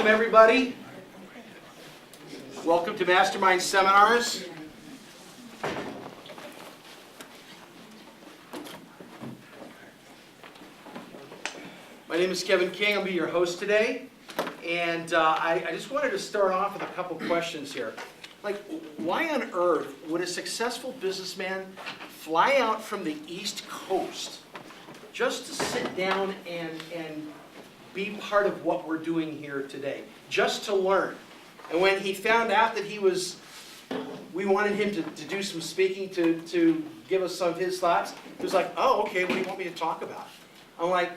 Welcome, everybody. Welcome to Mastermind Seminars. My name is Kevin King. I'll be your host today. And I just wanted to start off with a couple questions here. Like, why on earth would a successful businessman fly out from the East Coast just to sit down and be part of what we're doing here today, just to learn? And when he found out that we wanted him to do some speaking to give us some of his thoughts, he was like, oh, okay, what do you want me to talk about? I'm like,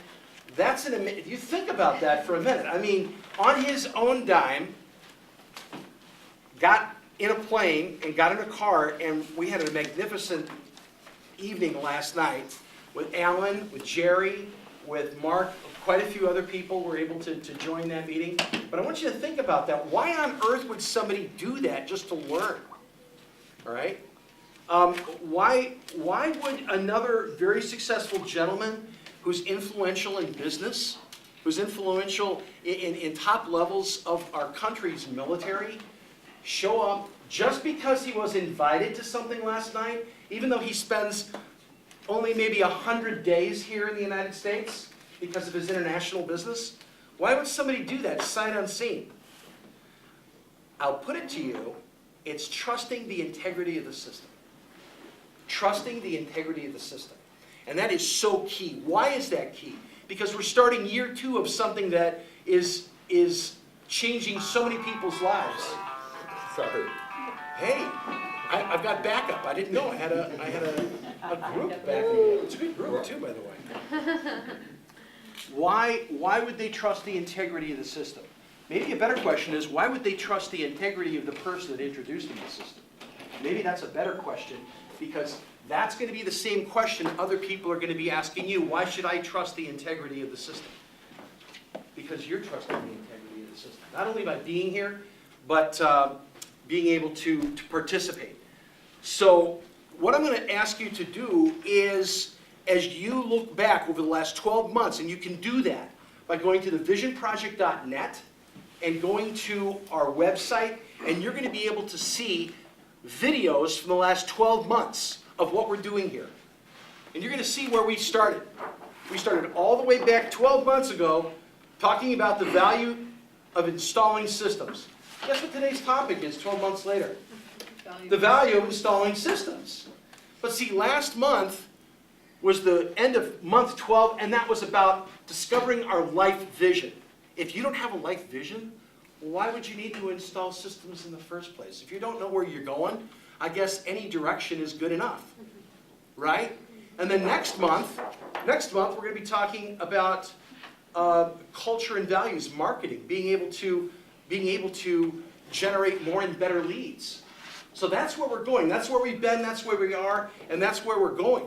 that's an amazing, you think about that for a minute. I mean, on his own dime, got in a plane and got in a car, and we had a magnificent evening last night with Alan, with Jerry, with Mark. Quite a few other people were able to join that meeting. But I want you to think about that. Why on earth would somebody do that just to learn? All right? Why would another very successful gentleman who's influential in business, who's influential in top levels of our country's military, show up just because he was invited to something last night, even though he spends only maybe 100 days here in the United States because of his international business? Why would somebody do that sight unseen? I'll put it to you, it's trusting the integrity of the system. Trusting the integrity of the system. And that is so key. Why is that key? Because we're starting year 2 of something that is changing so many people's lives. Sorry. Hey, I've got backup. I didn't know I had a group backing me up. It's a good group too, by the way. Why would they trust the integrity of the system? Maybe a better question is, why would they trust the integrity of the person that introduced them to the system? Maybe that's a better question, because that's going to be the same question other people are going to be asking you. Why should I trust the integrity of the system? Because you're trusting the integrity of the system. Not only by being here, but being able to participate. So what I'm going to ask you to do is, as you look back over the last 12 months, and you can do that by going to thevisionproject.net and going to our website, and you're going to be able to see videos from the last 12 months of what we're doing here. And you're going to see where we started. We started all the way back 12 months ago talking about the value of installing systems. Guess what today's topic is 12 months later? The value of installing systems. But see, last month was the end of month 12, and that was about discovering our life vision. If you don't have a life vision, why would you need to install systems in the first place? If you don't know where you're going, I guess any direction is good enough, right? And then next month we're going to be talking about culture and values, marketing, being able to generate more and better leads. So that's where we're going. That's where we've been, that's where we are, and that's where we're going.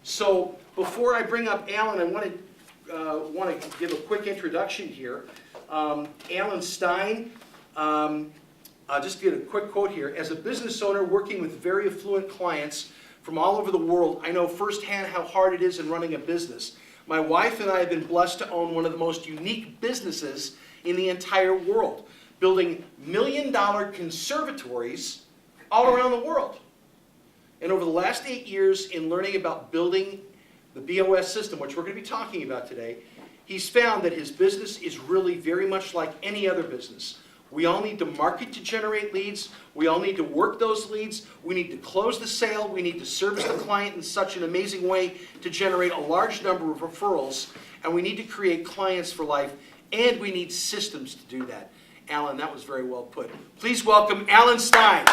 So before I bring up Alan, I want to give a quick introduction here. Alan Stein, I'll just get a quick quote here. As a business owner working with very affluent clients from all over the world, I know firsthand how hard it is in running a business. My wife and I have been blessed to own one of the most unique businesses in the entire world, building million-dollar conservatories all around the world. And over the last 8 years in learning about building the BOS system, which we're going to be talking about today, he's found that his business is really very much like any other business. We all need to market to generate leads. We all need to work those leads. We need to close the sale. We need to service the client in such an amazing way to generate a large number of referrals. And we need to create clients for life. And we need systems to do that. Alan, that was very well put. Please welcome Alan Stein.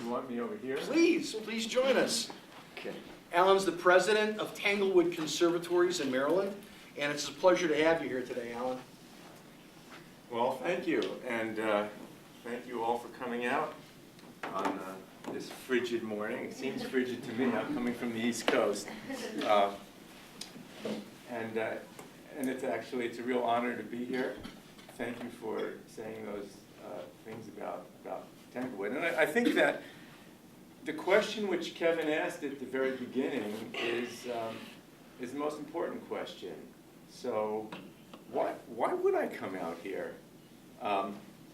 You want me over here? Please join us. Okay. Alan's the president of Tanglewood Conservatories in Maryland, and it's a pleasure to have you here today, Alan. Well, thank you, and thank you all for coming out on this frigid morning. It seems frigid to me. I'm coming from the East Coast, and it's a real honor to be here. Thank you for saying those things about Tanglewood, and I think that the question which Kevin asked at the very beginning is the most important question. So why would I come out here?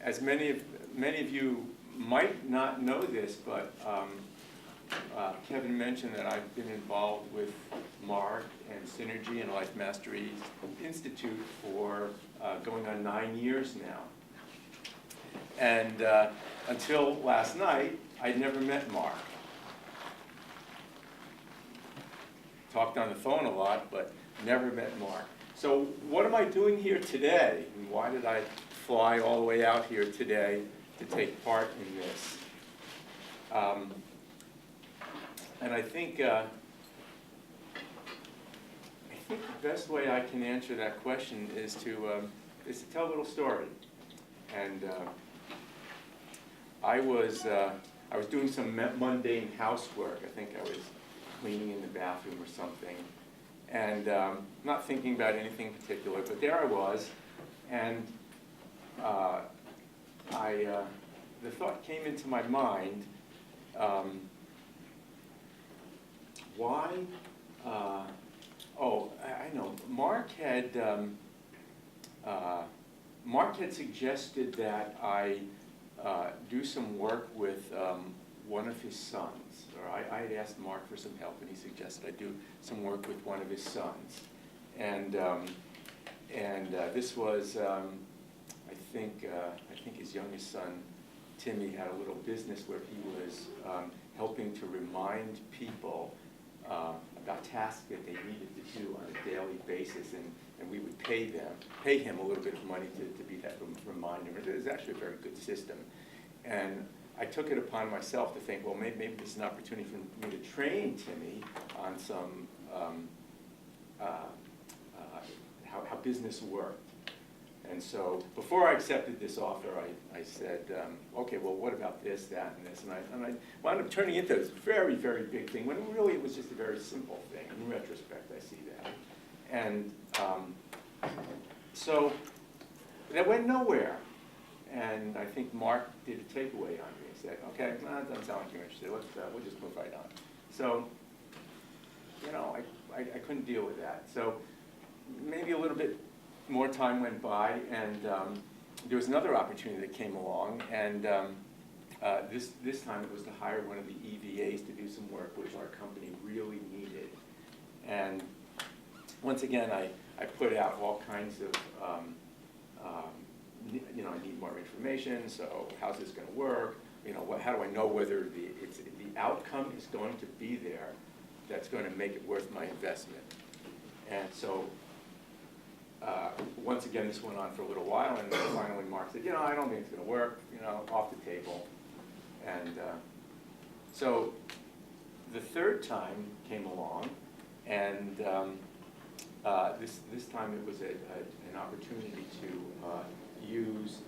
As many of you might not know this, but Kevin mentioned that I've been involved with MARC and Synergy and Life Mastery Institute for going on 9 years now. And until last night, I'd never met Mark. Talked on the phone a lot, but never met Mark. So what am I doing here today? And why did I fly all the way out here today to take part in this? And I think the best way I can answer that question is to tell a little story. And I was doing some mundane housework. I think I was cleaning in the bathroom or something, and not thinking about anything particular. But there I was, and the thought came into my mind. Why? I know. Mark had suggested that I do some work with one of his sons. Or I had asked Mark for some help, and he suggested I do some work with one of his sons. And this was, I think his youngest son, Timmy, had a little business where he was helping to remind people about tasks that they needed to do on a daily basis, and we would pay him a little bit of money to be that reminder. It was actually a very good system. And I took it upon myself to think, well, maybe this is an opportunity for me to train Timmy on some how business worked. And so before I accepted this offer, I said, okay, well, what about this, that, and this? And I wound up turning into this very, very big thing, when really it was just a very simple thing. In retrospect, I see that. And so that went nowhere. And I think Mark did a takeaway on me and said, okay, no, that doesn't sound like you're interested. We'll just move right on. So, you know, I couldn't deal with that. So maybe a little bit more time went by, and there was another opportunity that came along, and this time it was to hire one of the EVAs to do some work which our company really needed. And once again, I put out all kinds of, I need more information, so how's this going to work? You know, how do I know whether the outcome is going to be there that's going to make it worth my investment? And so once again, this went on for a little while, and then finally Mark said, I don't think it's going to work, off the table. And so the third time came along, and this time it was an opportunity to use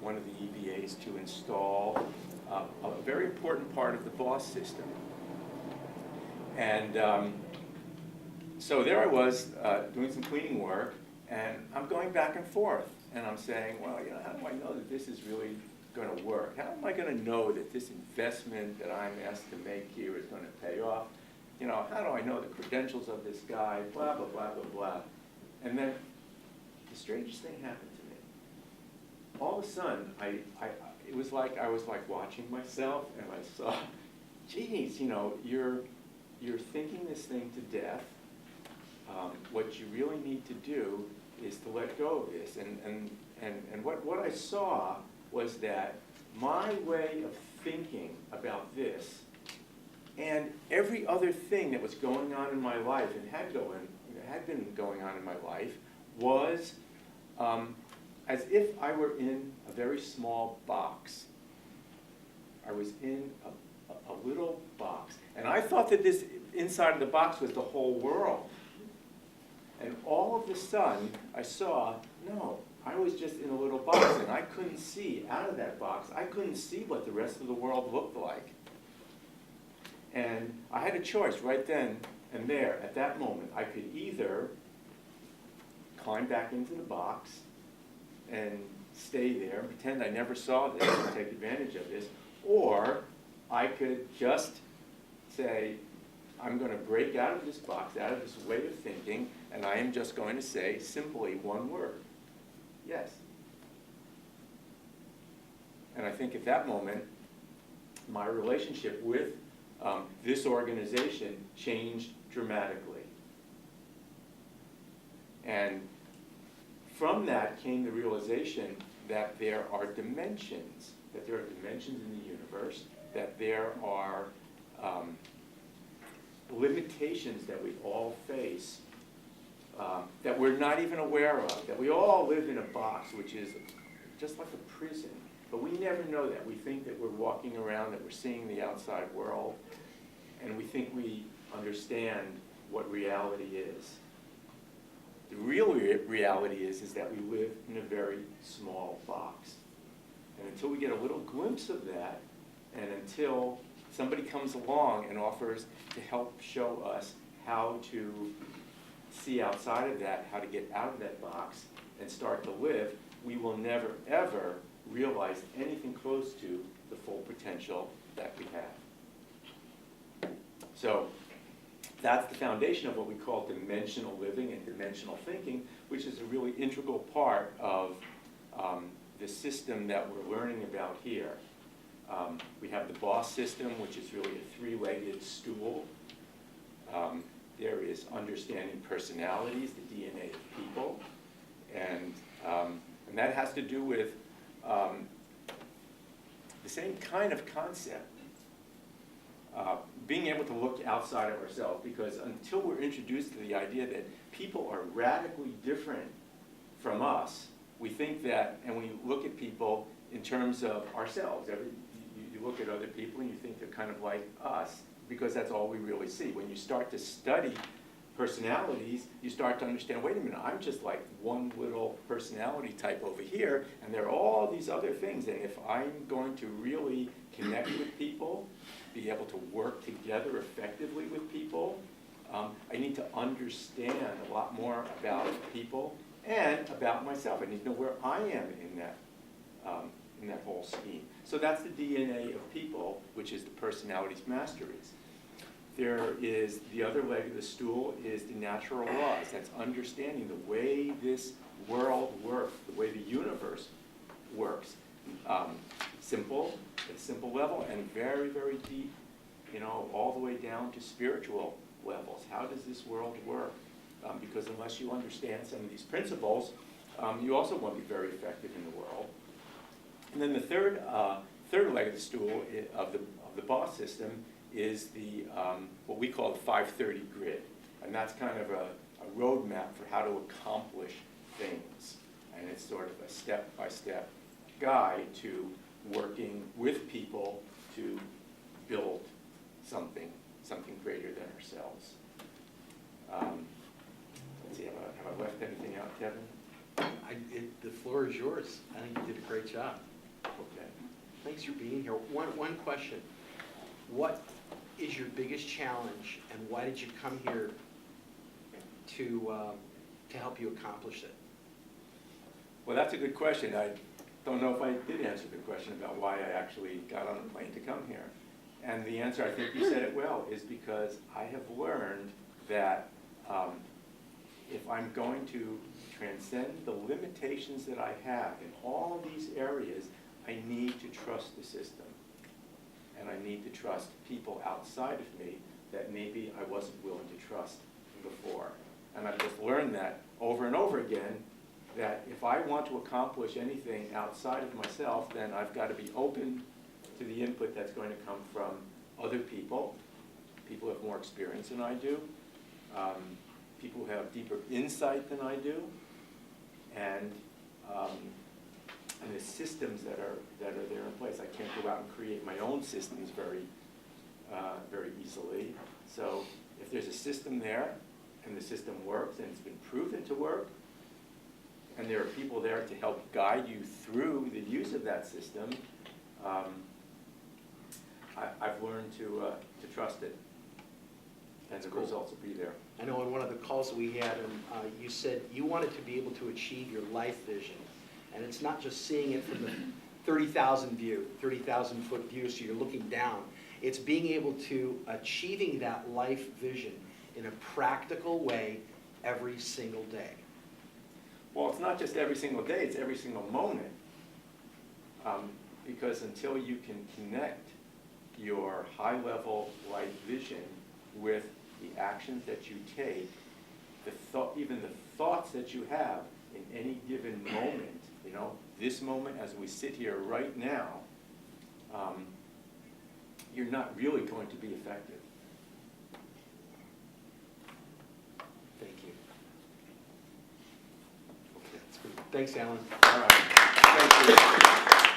one of the EVAs to install a very important part of the BOSS system. And so there I was doing some cleaning work, and I'm going back and forth, and I'm saying, well, how do I know that this is really going to work? How am I going to know that this investment that I'm asked to make here is going to pay off? How do I know the credentials of this guy? Blah, blah, blah, blah, blah. And then the strangest thing happened to me. All of a sudden, it was like I was watching myself, and I saw, geez, you're thinking this thing to death. What you really need to do is to let go of this. And what I saw was that my way of thinking about this and every other thing that was going on in my life and had been going on in my life was as if I were in a very small box. I was in a little box. And I thought that this inside of the box was the whole world. And all of a sudden, I saw, no, I was just in a little box, and I couldn't see out of that box. I couldn't see what the rest of the world looked like. And I had a choice right then and there, at that moment. I could either climb back into the box and stay there and pretend I never saw this and take advantage of this, or I could just say, I'm going to break out of this box, out of this way of thinking, and I am just going to say simply one word: yes. And I think at that moment, my relationship with this organization changed dramatically. And from that came the realization that there are dimensions, in the universe, that there are limitations that we all face that we're not even aware of, that we all live in a box, which is just like a prison. But we never know that. We think that we're walking around, that we're seeing the outside world, and we think we understand what reality is. The real reality is that we live in a very small box. And until we get a little glimpse of that, and until somebody comes along and offers to help show us how to see outside of that, how to get out of that box and start to live, we will never, ever realize anything close to the full potential that we have. So that's the foundation of what we call dimensional living and dimensional thinking, which is a really integral part of the system that we're learning about here. We have the BOSS system, which is really a three-legged stool. There is understanding personalities, the DNA of people, and that has to do with the same kind of concept. Being able to look outside of ourselves, because until we're introduced to the idea that people are radically different from us, we think that, and we look at people in terms of ourselves. You look at other people and you think they're kind of like us, because that's all we really see. When you start to study personalities, you start to understand, wait a minute, I'm just like one little personality type over here, and there are all these other things, and if I'm going to really connect with people, be able to work together effectively with people, I need to understand a lot more about people and about myself. I need to know where I am in that whole scheme. So that's the DNA of people, which is the personalities masteries. There is the other leg of the stool is the natural laws. That's understanding the way this world works, the way the universe works. Simple, at a simple level, and very, very deep, all the way down to spiritual levels. How does this world work? Because unless you understand some of these principles, you also won't be very effective in the world. And then the third leg of the stool of the BOSS system is the what we call the 530 grid, and that's kind of a roadmap for how to accomplish things, and it's sort of a step-by-step guide to working with people to build something greater than ourselves. Let's see, have I left anything out, Kevin? The floor is yours. I think you did a great job. Okay. Thanks for being here. One question. What is your biggest challenge, and why did you come here to help you accomplish it? Well, that's a good question. I don't know if I did answer the question about why I actually got on a plane to come here. And the answer, I think you said it well, is because I have learned that if I'm going to transcend the limitations that I have in all these areas, I need to trust the system. And I need to trust people outside of me that maybe I wasn't willing to trust before. And I've just learned that over and over again, that if I want to accomplish anything outside of myself, then I've got to be open to the input that's going to come from other people who have more experience than I do, people who have deeper insight than I do, and the systems that are there in place. I can't go out and create my own systems very easily. So if there's a system there, and the system works, and it's been proven to work, and there are people there to help guide you through the use of that system, I've learned to trust it, and the results will be there. I know in one of the calls that we had, you said you wanted to be able to achieve your life vision. And it's not just seeing it from the 30,000 foot view, so you're looking down. It's being able to achieving that life vision in a practical way every single day. Well, it's not just every single day, it's every single moment. Because until you can connect your high-level life vision with the actions that you take, even the thoughts that you have in any given moment, you know, this moment as we sit here right now, you're not really going to be effective. Thank you. Okay, that's good. Thanks, Alan. All right. Thank you.